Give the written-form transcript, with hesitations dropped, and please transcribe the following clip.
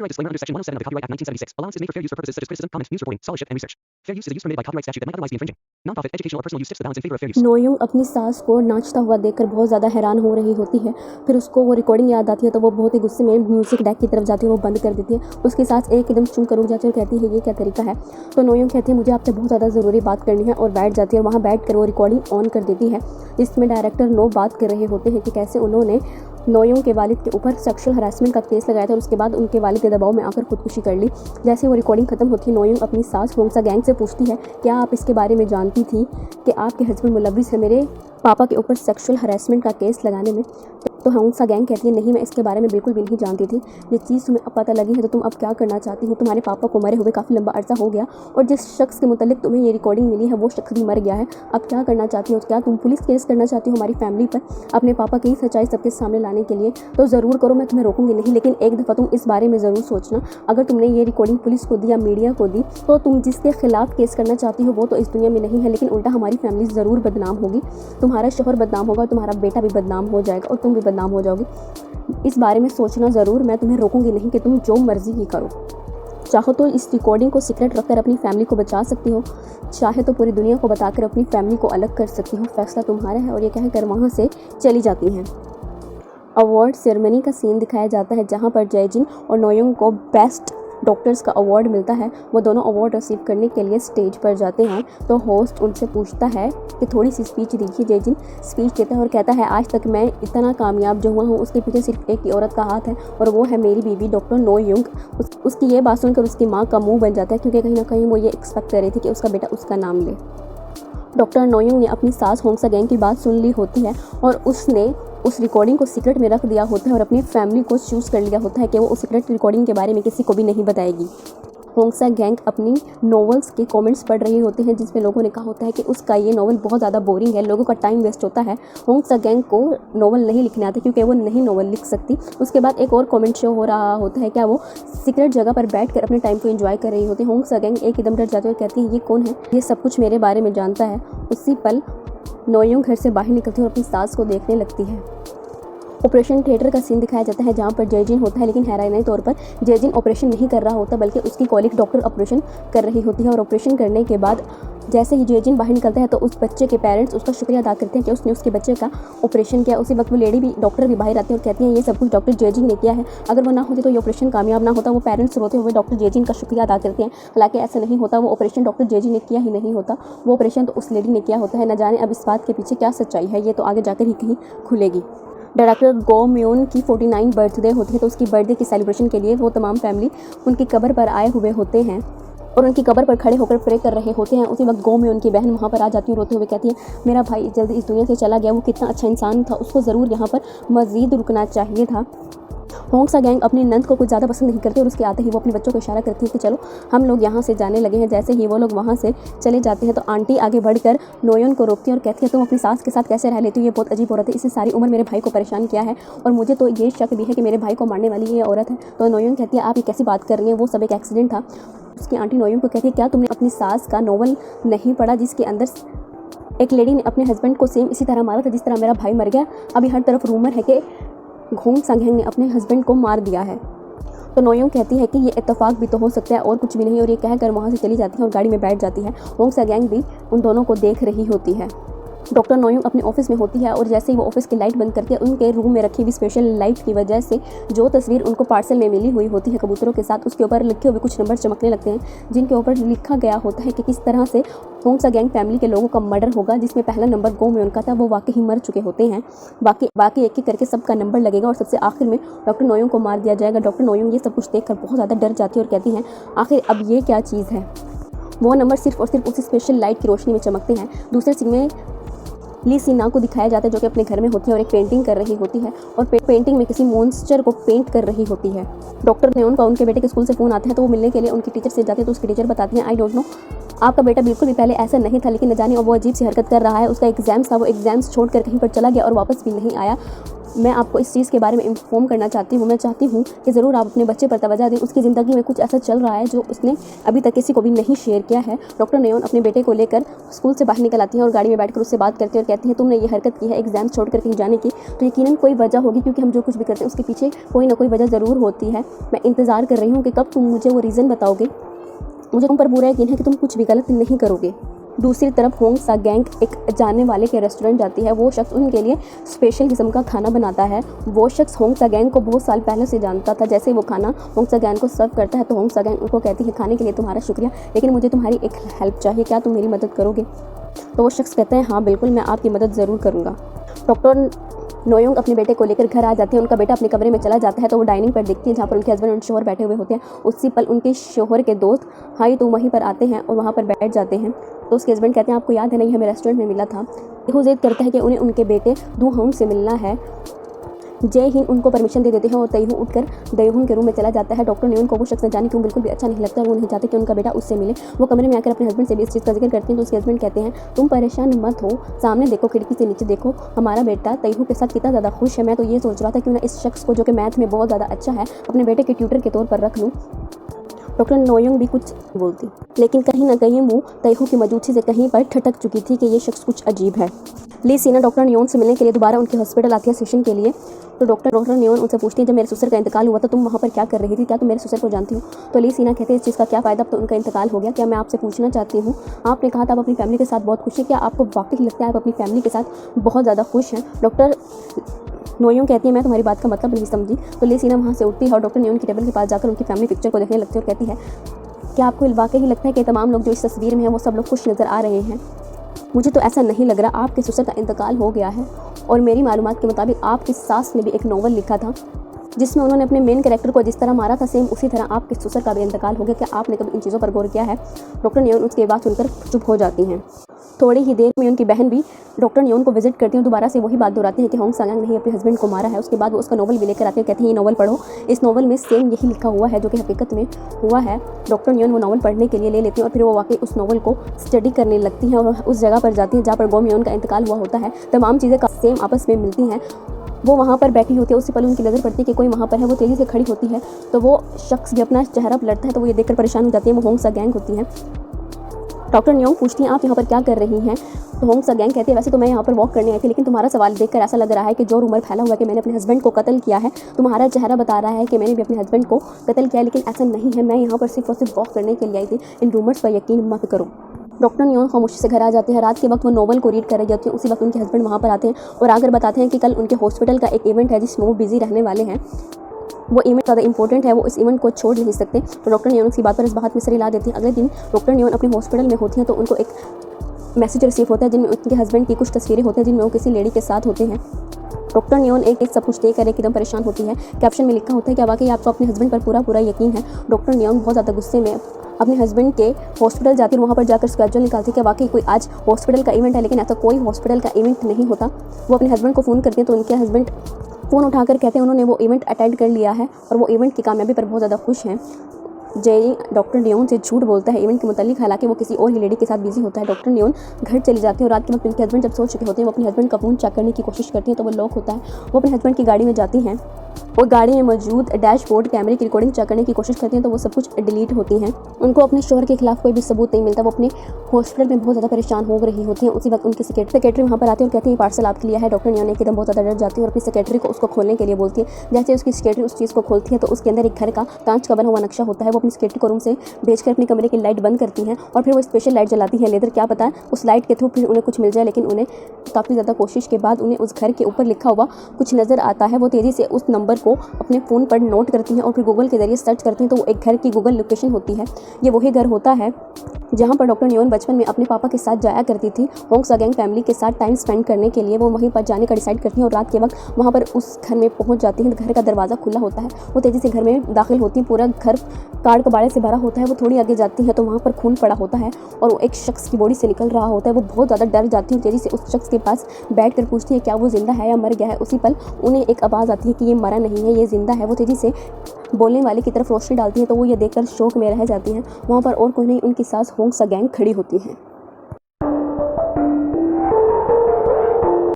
Copyright disclaimer under Section 107 of the Copyright Act 1976. Allowance is made for fair use for purposes such as criticism, comment, news reporting, scholarship, and research. Fair use is a use permitted by copyright statute that might otherwise be infringing. Non-profit, educational, or personal use tips the balance in favor of fair use. नोयोंग अपनी सास को नाचता हुआ देखकर बहुत ज़्यादा हैरान हो रही होती है। फिर उसको वो रिकॉर्डिंग याद आती है तो वो बहुत ही गुस्से में म्यूजिक डेक की तरफ जाती है, वो बंद कर देती है। उसकी सास एकदम चुप कर रुक जाती है और कहती है ये क्या तरीका है। तो नोयोंग कहती है मुझे आपसे बहुत ज़्यादा ज़रूरी बात करनी है और बैठ जाती है। वहाँ बैठ कर वो रिकॉर्डिंग ऑन कर देती है जिसमें डायरेक्टर नो बात कर रहे होते हैं कि कैसे उन्होंने नोयोंग के वालिद के ऊपर सेक्सुअल हरासमेंट का केस लगाया था और उसके बाद उनके वालिद के दबाव में आकर खुदकुशी कर ली। जैसे वो रिकॉर्डिंग खत्म होती है नोयोंग अपनी सास होंगसा गैंग से पूछती है क्या आप इसके बारे में जानती थी कि आपके हस्बैंड मुलविस है मेरे पापा के ऊपर सेक्सुअल हरासमेंट का केस लगाने में। तो होंगसा गैंग कहती है नहीं, मैं इसके बारे में बिल्कुल भी नहीं जानती थी। ये चीज़ तुम्हें अब पता लगी है तो तुम अब क्या करना चाहती हो। तुम्हारे पापा को मरे हुए काफ़ी लंबा अर्सा हो गया और जिस शख्स के मुतालिक तुम्हें ये रिकॉर्डिंग मिली है वो शख्स भी मर गया है। अब क्या करना चाहती हो। क्या तुम पुलिस केस करना चाहती हो हमारी फैमिली पर अपने पापा की सच्चाई सबके सामने लाने के लिए। तो ज़रूर करो, मैं तुम्हें रोकूंगी नहीं, लेकिन एक दफ़ा तुम इस बारे में ज़रूर सोचना अगर तुमने ये रिकॉर्डिंग पुलिस को दी या मीडिया को दी तो तुम जिसके खिलाफ केस करना चाहती हो वो तो इस दुनिया में नहीं है, लेकिन उल्टा हमारी फैमिली ज़रूर बदनाम होगी। तुम्हारा शोहर बदनाम होगा, तुम्हारा बेटा भी बदनाम हो जाएगा और तुम भी बदनाम हो जाओगे। इस बारे में सोचना ज़रूर, मैं तुम्हें रोकूंगी नहीं कि तुम जो मर्जी ही करो। चाहो तो इस रिकॉर्डिंग को सीक्रेट रखकर अपनी फैमिली को बचा सकती हो, चाहे तो पूरी दुनिया को बताकर अपनी फैमिली को अलग कर सकती हो, फैसला तुम्हारा है। और ये कहकर वहाँ से चली जाती हैं। अवार्ड सेरेमनी का सीन दिखाया जाता है जहाँ पर जयजिन और नोयोंग को बेस्ट डॉक्टर्स का अवार्ड मिलता है। वो दोनों अवार्ड रिसीव करने के लिए स्टेज पर जाते हैं तो होस्ट उनसे पूछता है कि थोड़ी सी स्पीच दीजिए। जयजिन स्पीच देता है और कहता है आज तक मैं इतना कामयाब जो हुआ हूँ उसके पीछे सिर्फ एक ही औरत का हाथ है और वो है मेरी बीवी डॉक्टर नोयोंग। उसकी ये बात सुनकर उसकी माँ का मुँह बन जाता है क्योंकि कहीं ना कहीं वो ये एक्सपेक्ट कर रही थी कि उसका बेटा उसका नाम ले। डॉक्टर नोयोंग ने अपनी सास होंगसा गैंग की बात सुन ली होती है और उसने उस रिकॉर्डिंग को सीक्रेट में रख दिया होता है और अपनी फैमिली को चूज़ कर लिया होता है कि वो उस सीक्रेट रिकॉर्डिंग के बारे में किसी को भी नहीं बताएगी। होंगसा गैंग अपनी नॉवेल्स के कमेंट्स पढ़ रही होते हैं जिसमें लोगों ने कहा होता है कि उसका ये नॉवल बहुत ज़्यादा बोरिंग है, लोगों का टाइम वेस्ट होता है। होंगसा गैंग को नॉवल नहीं लिखने आता क्योंकि वो नहीं नॉवल लिख सकती। उसके बाद एक और कमेंट शो हो रहा होता है क्या वो सीक्रेट जगह पर बैठकर अपने टाइम को एंजॉय कर रही होती है। होंगसा गैंग एकदम डर जाती है और कहती है ये कौन है, ये सब कुछ मेरे बारे में जानता है। उसी पल नोयोंग घर से बाहर निकलती है और अपनी सास को देखने लगती है। ऑपरेशन थिएटर का सीन दिखाया जाता है जहाँ पर जयजिन होता है, लेकिन हैरानी तौर पर जयजिन ऑपरेशन नहीं कर रहा होता बल्कि उसकी कॉलीग डॉक्टर ऑपरेशन कर रही होती है। और ऑपरेशन करने के बाद जैसे ही जयजिन बाहर निकलता है तो उस बच्चे के पेरेंट्स उसका शुक्रिया अदा करते हैं कि उसने उसके बच्चे का ऑपरेशन किया। उसी वक्त वो लेडी भी डॉक्टर भी बाहर आती है और कहती हैं ये सब कुछ डॉक्टर जयजिन ने किया है, अगर वो ना होती तो ये ऑपरेशन कामयाब ना होता। वो पेरेंट्स रोते हुए डॉक्टर जयजिन का शुक्रिया अदा करते हैं। हालांकि ऐसा नहीं होता, वो ऑपरेशन डॉक्टर जयजिन ने किया ही नहीं होता, वो ऑपरेशन तो उस लेडी ने किया होता है। न जाने अब इस बात के पीछे क्या सच्चाई है, ये तो आगे जाकर ही कहीं खुलेगी। डायरेक्टर गो म्यून की 49 बर्थडे होती है तो उसकी बर्थडे की सेलिब्रेशन के लिए वो तमाम फैमिली उनकी कब्र पर आए हुए होते हैं और उनकी कब्र पर खड़े होकर प्रे कर रहे होते हैं। उसी वक्त गो म्यून की बहन वहाँ पर आ जाती है रोते हुए कहती है मेरा भाई जल्दी इस दुनिया से चला गया, वो कितना अच्छा इंसान था, उसको ज़रूर यहाँ पर मज़ीद रुकना चाहिए था। होंगसा गैंग अपनी नंद को कुछ ज़्यादा पसंद नहीं करती और उसके आते ही वो अपने बच्चों को इशारा करती है कि चलो हम लोग यहाँ से जाने लगे हैं। जैसे ही वो लोग वहाँ से चले जाते हैं तो आंटी आगे बढ़कर नोयोंग को रोकती है और कहती है तुम अपनी सास के साथ कैसे रह लेती हो, ये बहुत अजीब औरत है, इसने सारी उम्र मेरे भाई को परेशान किया है और मुझे तो ये शक भी है कि मेरे भाई को मारने वाली ये औरत है। तो नोयोंग कहती है आप ये कैसी बात कर रही हैं, वो सब एक एक्सीडेंट था। उसकी आंटी नोयोंग को कहती है क्या तुमने अपनी सास का नॉवल नहीं पढ़ा जिसके अंदर एक लेडी ने अपने हस्बैंड को सेम इसी तरह मारा था जिस तरह मेरा भाई मर गया। अभी हर तरफ रूमर है कि होंगसा गैंग ने अपने हस्बैंड को मार दिया है। तो नोयोंग कहती है कि ये इत्तेफाक भी तो हो सकता है और कुछ भी नहीं, और ये कहकर वहाँ से चली जाती है और गाड़ी में बैठ जाती है। होंगसा गैंग भी उन दोनों को देख रही होती है। डॉक्टर नोयोंग अपने ऑफिस में होती है और जैसे ही वो ऑफिस की लाइट बंद करती है उनके रूम में रखी हुई स्पेशल लाइट की वजह से जो तस्वीर उनको पार्सल में मिली हुई होती है कबूतरों के साथ, उसके ऊपर लिखे हुए कुछ नंबर चमकने लगते हैं जिनके ऊपर लिखा गया होता है कि किस तरह से होंगसा गैंग फैमिली के लोगों का मर्डर होगा। जिसमें पहला नंबर गो म्यून का था, वो वाकई ही मर चुके होते हैं। बाकी एक एक करके सबका नंबर लगेगा और सबसे आखिर में डॉक्टर नोयोंग को मार दिया जाएगा। डॉक्टर नोयोंग ये सब कुछ देखकर बहुत ज़्यादा डर जाती है और कहती हैं आखिर अब ये क्या चीज़ है। वो नंबर सिर्फ और सिर्फ उसी स्पेशल लाइट की रोशनी में चमकते हैं। दूसरे सीन में ली सीना को दिखाया जाता है जो कि अपने घर में होती है और एक पेंटिंग कर रही होती है और पेंटिंग में किसी मॉन्स्टर को पेंट कर रही होती है। डॉक्टर नेओन का उनके बेटे के स्कूल से फ़ोन आता है तो वो मिलने के लिए उनकी टीचर से जाती है तो उसकी टीचर बताती हैं आई डोंट नो, आपका बेटा बिल्कुल भी पहले ऐसा नहीं था, लेकिन न जाने अब वो अजीब सी हरकत कर रहा है। उसका एग्ज़ाम्स था, वो एग्ज़ाम्स छोड़कर कहीं पर चला गया और वापस भी नहीं आया। मैं आपको इस चीज़ के बारे में इन्फॉर्म करना चाहती हूँ। मैं चाहती हूँ कि ज़रूर आप अपने बच्चे पर तवज्जो दें। उसकी ज़िंदगी में कुछ ऐसा चल रहा है जो उसने अभी तक किसी को भी नहीं शेयर किया है। डॉक्टर नयोन अपने बेटे को लेकर स्कूल से बाहर निकल आती हैं और गाड़ी में बैठकर उससे बात करती हैं और कहती हैं, तुमने ये हरकत की है एग्ज़ाम छोड़कर कहीं जाने की, तो यकीनन कोई वजह होगी, क्योंकि हम जो कुछ भी करते हैं उसके पीछे कोई ना कोई वजह ज़रूर होती है। मैं इंतज़ार कर रही हूँ कि कब तुम मुझे वो रीज़न बताओगे। मुझे तुम पर पूरा यकीन है कि तुम कुछ भी गलत नहीं करोगे। दूसरी तरफ होंग सा गैंग एक जानने वाले के रेस्टोरेंट जाती है। वो शख्स उनके लिए स्पेशल किस्म का खाना बनाता है। वो शख्स होंग सा गैंग को बहुत साल पहले से जानता था। जैसे वो खाना होंग सा गैंग को सर्व करता है तो होंग सा गैंग उनको कहती है, खाने के लिए तुम्हारा शुक्रिया, लेकिन मुझे तुम्हारी एक हेल्प चाहिए, क्या तुम मेरी मदद करोगे? तो वो शख्स कहते हैं, हाँ बिल्कुल, मैं आपकी मदद ज़रूर करूँगा। डॉक्टर नोयोंग अपने बेटे को लेकर घर आ जाती है। उनका बेटा अपने कमरे में चला जाता है तो वो डाइनिंग पर देखती है जहाँ पर उनके हस्बैंड और शोहर बैठे हुए होते हैं। उसी पल उनके शोहर के दोस्त हाई तो वहीं पर आते हैं और वहाँ पर बैठ जाते हैं। तो उसके हस्बैंड कहते हैं, आपको याद है नहीं, हमें रेस्टोरेंट में मिला था। वो जिद करता है कि उन्हें उनके बेटे दू होंग से मिलना है। जय हिंद उनको परमिशन दे देते हैं और तैहू उठकर दयहुन के रूम में चला जाता है। डॉक्टर नयोन को वो शख्स न जाने क्यों बिल्कुल भी अच्छा नहीं लगता। वो नहीं चाहते कि उनका बेटा उससे मिले। वो कमरे में आकर अपने हस्बैंड से भी इस चीज़ का जिक्र करती हैं तो उसके हस्बैंड कहते हैं, तुम परेशान मत हो, सामने देखो, खिड़की से नीचे देखो, हमारा बेटा तैहू के साथ कितना ज़्यादा खुश है। मैं तो ये सोच रहा था क्यों ना इस शख्स को, जो कि मैथ में बहुत ज़्यादा अच्छा है, अपने बेटे के ट्यूटर के तौर पर रख लूँ। डॉक्टर नोयोंग भी कुछ बोलती, लेकिन कहीं ना कहीं वो तैहू की मौजूदगी से कहीं पर ठटक चुकी थी कि ये शख्स कुछ अजीब है। ली सीना डॉक्टर नयोन से मिलने के लिए दोबारा उनके हॉस्पिटल आती है सेशन के लिए। तो डॉक्टर नयोन उनसे पूछती है, जब मेरे ससुर का इंतकाल हुआ था तुम वहाँ पर क्या कर रही थी, क्या तुम मेरे ससुर को जानती हो? तो ली सीना कहते हैं, इस चीज़ का क्या फ़ायदा, अब तो उनका इंतकाल हो गया। क्या मैं आपसे पूछना चाहती हूँ, आपने कहा था आप अपनी फैमिली के साथ बहुत खुश हैं, क्या आपको वाकई लगता है आप अपनी फैमिली के साथ बहुत ज़्यादा खुश हैं? डॉक्टर नोयोंग कहती है, मैं तुम्हारी बात का मतलब नहीं समझी। तो ली सीना वहाँ से उठती है और डॉक्टर नयोन की टेबल के पास जाकर उनकी फैमिली पिक्चर को देखने लगती है और कहती है, क्या आपको वाकई लगता है कि तमाम लोग जो इस तस्वीर में हैं वो सब लोग खुश नज़र आ रहे हैं? मुझे तो ऐसा नहीं लग रहा। आपके ससुर का इंतकाल हो गया है और मेरी मालूमात के मुताबिक आपकी सास ने भी एक नोवेल लिखा था जिसमें उन्होंने अपने मेन कैरेक्टर को जिस तरह मारा था, सेम उसी तरह आपके ससुर का भी इंतकाल हो गया। क्या आपने कभी इन चीज़ों पर गौर किया है? डॉक्टर नयोन उसकी बात सुनकर चुप हो जाती हैं। थोड़ी ही देर में उनकी बहन भी डॉक्टर नयोन को विजिट करती है। दोबारा से वही बात दोहराती है कि होंग सा गैंग ने अपने हस्बैंड को मारा है। उसके बाद वो उसका नोवेल भी लेकर आते हैं, कहते हैं ये नोवेल पढ़ो, इस नोवेल में सेम यही लिखा हुआ है जो कि हकीकत में हुआ है। डॉक्टर नयोन वो नोवेल पढ़ने के लिए ले लेती हैं और फिर वो वाकई उस नोवेल को स्टडी करने लगती हैं और उस जगह पर जाती हैं जहाँ पर गो मियोन का इंतकाल हुआ होता है। तमाम चीज़ें सेम आपस में मिलती हैं। वो वहाँ पर बैठी होती है, उसी पल उनकी नज़र पड़ती है कि कोई वहाँ पर है। वो तेज़ी से खड़ी होती है तो वो शख्स भी अपना चेहरा पलटता है तो वो ये देखकर परेशान हो जाती है। वो होंग सा गैंग होती है। डॉक्टर नयोंग पूछती हैं, आप यहाँ पर क्या कर रही हैं? तो होंग सा गैंग कहती है, वैसे तो मैं यहाँ पर वॉक करने आई थी, लेकिन तुम्हारा सवाल देखकर ऐसा लग रहा है कि जो रूमर फैला हुआ है कि मैंने अपने हस्बैंड को कत्ल किया है, तुम्हारा चेहरा बता रहा है कि मैंने भी अपने हस्बैंड को कत्ल किया है, लेकिन ऐसा नहीं है। मैं यहाँ पर सिर्फ और सिर्फ वॉक करने के लिए आई थी। इन रूमर्स पर यकीन मत करो। डॉक्टर नयोंग खामोशी से घर आ जाते हैं। रात के वक्त वो नोवेल को रीड कर रही होती है। उसी वक्त उनके हस्बैंड वहाँ पर आते हैं और आकर बताते हैं कि कल उनके हॉस्पिटल का एक इवेंट है जिसमें वो बिजी रहने वाले हैं। वो इवेंट ज़्यादा इंपॉर्टेंट है, वो इस इवेंट को छोड़ नहीं सकते। तो डॉक्टर नयोंग की बात पर इस बात में सर हिला देती हैं। अगले दिन डॉक्टर नयोंग अपने हॉस्पिटल में होती हैं तो उनको एक मैसेज रिसीव होता है जिनमें उनके हस्बैंड की कुछ तस्वीरें होती हैं जिनमें वो किसी लेडी के साथ होते हैं। डॉक्टर नयोंग एक सब कुछ देखकर एकदम परेशान होती है। कैप्शन में लिखा होता है कि वाकई आपको अपने हस्बैंड पर पूरा यकीन है। डॉक्टर नयोंग बहुत ज़्यादा गुस्से में अपने हस्बैंड के हॉस्पिटल जाती है। वहाँ पर जाकर स्केड्यूल निकालती है कि वाकई कोई आज हॉस्पिटल का इवेंट है, लेकिन ऐसा कोई हॉस्पिटल का इवेंट नहीं होता। वो अपने हस्बैंड को फ़ोन करती है तो उनके हस्बैंड फ़ोन उठाकर कहते हैं उन्होंने वो इवेंट अटेंड कर लिया है और वो इवेंट की कामयाबी पर बहुत ज़्यादा खुश हैं। जेरी डॉक्टर नयोंग से झूठ बोलता है इवेंट के मुतालिक, हालांकि वो किसी और ही लेडी के साथ बिजी होता है। डॉक्टर नयोंग घर चली जाती है और रात के वक्त उनके हस्बैंड जब सो चुके होते हैं वो अपने हस्बैंड का फ़ोन चेक करने की कोशिश करती हैं तो वो लॉक होता है। वो अपने हस्बैंड की गाड़ी में जाती हैं और गाड़ी में मौजूद डैशबोर्ड कैमरे की रिकॉर्डिंग चेक करने की कोशिश करती हैं तो वो सब कुछ डिलीट होती हैं। उनको अपने शोहर के खिलाफ कोई भी सबूत नहीं मिलता। वो अपने हॉस्पिटल में बहुत ज़्यादा परेशान हो रही होती हैं। उसी वक्त उनकी सेक्रेटरी वहाँ पर आती है और कहती है पार्सल आपके लिए है। डॉक्टर नयोंग एकदम बहुत ज़्यादा डर जाती है और अपनी सेक्रेटरी को उसको खोलने के लिए बोलती है। जैसे उसकी सेक्रेटरी उस चीज़ को खोलती है तो उसके अंदर एक घर का कांच का बना हुआ नक्शा होता है। वो अपनी सेक्रेटरी को रूम से भेजकर अपने कमरे की लाइट बंद करती हैं और फिर वो स्पेशल लाइट जलाती है लेदर, क्या पता उस लाइट के थ्रू फिर उन्हें कुछ मिल जाए। लेकिन उन्हें काफ़ी ज़्यादा कोशिश के बाद उन्हें उस घर के ऊपर लिखा हुआ कुछ नज़र आता है। वो तेज़ी से उस नंबर को अपने फ़ोन पर नोट करती हैं और फिर गूगल के ज़रिए सर्च करती हैं तो वो एक घर की गूगल लोकेशन होती है। ये वही घर होता है जहाँ पर डॉक्टर नयोंग बचपन में अपने पापा के साथ जाया करती थी होंग सा गैंग फैमिली के साथ टाइम स्पेंड करने के लिए। वो वहीं पर जाने का डिसाइड करती हैं और रात के वक्त वहाँ पर उस घर में पहुँच जाती हैं। घर का दरवाज़ा खुला होता है। वो तेज़ी से घर में दाखिल होती हैं। पूरा घर कार कबाड़े से भरा होता है। वो थोड़ी आगे जाती है तो वहाँ पर खून पड़ा होता है और वो एक शख्स की बॉडी से निकल रहा होता है। वो बहुत ज़्यादा डर जाती है। तेज़ी से उस शख्स के पास बैठ कर पूछती है क्या वो ज़िंदा है या मर गया है। उसी पल उन्हें एक आवाज़ आती है कि ये मरा नहीं है, ये ज़िंदा है। वो तेज़ी से बोलने वाले की तरफ रोशनी डालती है तो वो ये देखकर शौक में रह जाती हैं। वहाँ पर और कोई नहीं, उनकी सास होंग सा गैंग खड़ी होती है।